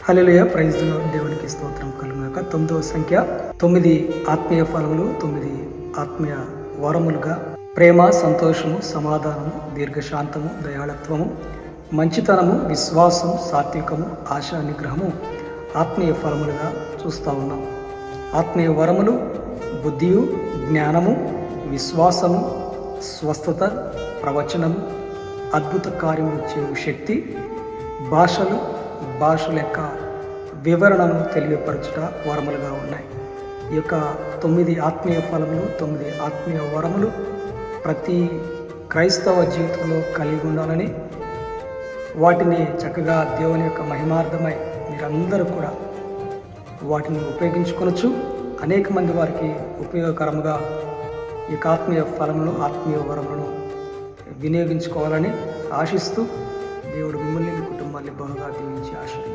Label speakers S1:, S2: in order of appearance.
S1: Hallelujah, praise the lord. దేవునికి స్తోత్రం కలుగుగాక. 9వ సంఖ్య 9 ఆత్మీయ ఫలములు, 9 ఆత్మీయ వరములుగా ప్రేమ, సంతోషము, సమాధానము, దీర్ఘశాంతము, దయాళత్వము, మంచితనము, విశ్వాసం, సాత్వికము, ఆశా నిగ్రహము ఆత్మీయ ఫలములుగా చూస్తూ ఉన్నాం. ఆత్మీయ వరములు బుద్ధియు, జ్ఞానము, విశ్వాసము, స్వస్థత, ప్రవచనము, అద్భుత కార్యములు చేయు శక్తి, భాషల యొక్క వివరణను తెలియపరచుట వరములుగా ఉన్నాయి. ఈ యొక్క 9 ఆత్మీయ ఫలములు, 9 ఆత్మీయ వరములు ప్రతి క్రైస్తవ జీవితంలో కలిగి ఉండాలని, వాటిని చక్కగా దేవుని యొక్క మహిమార్థమై మీరందరూ కూడా వాటిని ఉపయోగించుకొనొచ్చు. అనేక మంది వారికి ఉపయోగకరముగా ఈ యొక్క ఆత్మీయ ఫలములు, ఆత్మీయ వరములను వినియోగించుకోవాలని ఆశిస్తూ దేవుడు మిమ్మల్ని, మీ కుటుంబాన్ని బహుగా దీవించి ఆశీర్వదించును.